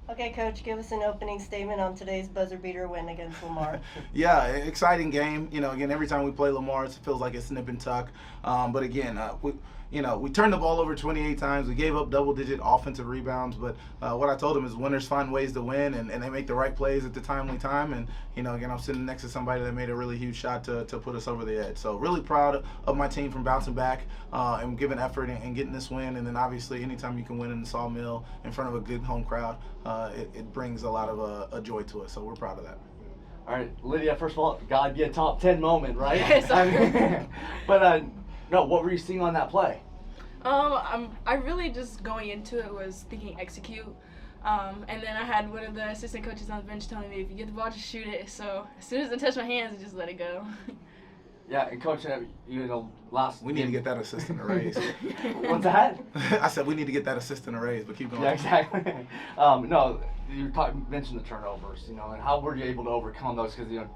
Okay, Coach, give us an opening statement on today's buzzer beater win against Lamar. Yeah, exciting game. Again, every time we play Lamar, it feels like it's nip and tuck. But again, we turned the ball over 28 times. We gave up double-digit offensive rebounds. But what I told them is winners find ways to win, and they make the right plays at the timely time. And, again, I'm sitting next to somebody that made a really huge shot to put us over the edge. So really proud of my team from bouncing back and giving effort and getting this win. And then obviously anytime you can win in the Sawmill in front of a good home crowd, it brings a lot of a joy to us. So we're proud of that. All right, Lydia, first of all, gotta be a top 10 moment, right? Yes. But no, what were you seeing on that play? I really just going into it was thinking execute. And then I had one of the assistant coaches on the bench telling me, if you get the ball, just shoot it. So as soon as it touched my hands, I just let it go. Yeah, and Coach, last We need to get that assistant a raise. What's that? I said we need to get that assistant a raise, but keep going. Yeah, exactly. No, you mentioned the turnovers, and how were you able to overcome those? Because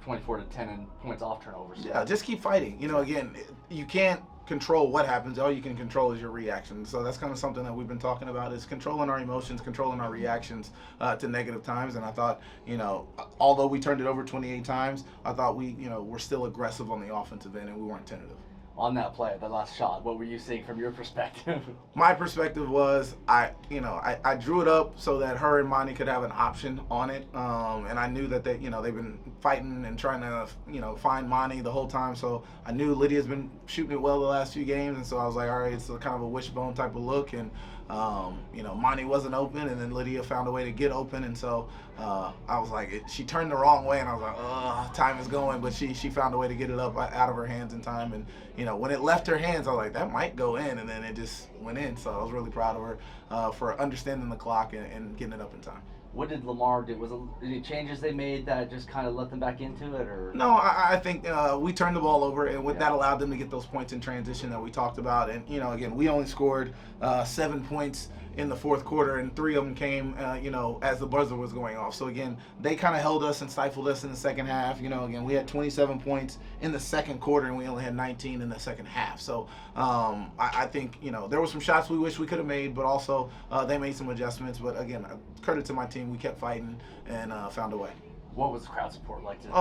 24 to 10 and points off turnovers. Yeah, just keep fighting. Again, you can't control what happens. All you can control is your reaction. So that's kind of something that we've been talking about, is controlling our emotions, controlling our reactions to negative times. And I thought, although we turned it over 28 times, I thought we, were still aggressive on the offensive end and we weren't tentative. On that play, that last shot, what were you seeing from your perspective? My perspective was I drew it up so that her and Monty could have an option on it, and I knew that they've been fighting and trying to find Monty the whole time. So I knew Lydia's been shooting it well the last few games, and so I was like, all right, it's kind of a wishbone type of look, and Monty wasn't open, and then Lydia found a way to get open, and so I was like, she turned the wrong way, and I was like, time is going, but she found a way to get it up out of her hands in time, and when it left her hands, I was like, that might go in, and then it just went in. So I was really proud of her for understanding the clock and getting it up in time. What did Lamar do? Was there any changes they made that just kind of let them back into it, or? No, I think we turned the ball over, and that allowed them to get those points in transition that we talked about. And again, we only scored 7 points in the fourth quarter, and 3 of them came, as the buzzer was going off. So again, they kind of held us and stifled us in the second half. Again, we had 27 points in the second quarter, and we only had 19 in the second half. So I think there were some shots we wish we could have made, but also they made some adjustments. But again, credit to my team, we kept fighting and found a way. What was the crowd support like today?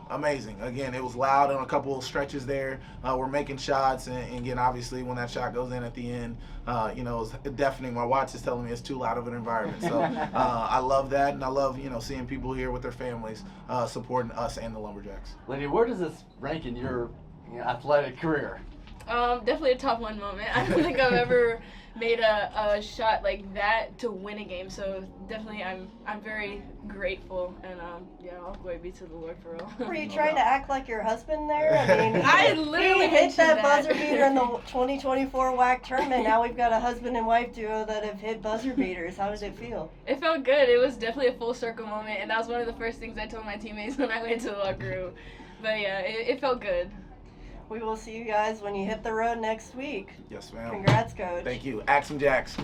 Amazing. Again, it was loud on a couple of stretches there. We're making shots, and again, obviously, when that shot goes in at the end, it was deafening. My watch is telling me it's too loud of an environment. So I love that, and I love seeing people here with their families supporting us and the Lumberjacks. Lydia, where does this rank in your athletic career? Definitely a top 1 moment. I don't think I've ever made a shot like that to win a game. So definitely, I'm very grateful, and all glory be to the Lord for real. Were you trying to act like your husband there? I mean, I literally he hit that mentioned buzzer beater in the 2024 WAC tournament. Now we've got a husband and wife duo that have hit buzzer beaters. How did it feel? It felt good. It was definitely a full circle moment, and that was one of the first things I told my teammates when I went to the locker room. But yeah, it felt good. We will see you guys when you hit the road next week. Yes, ma'am. Congrats, Coach. Thank you. Axe 'em Jacks.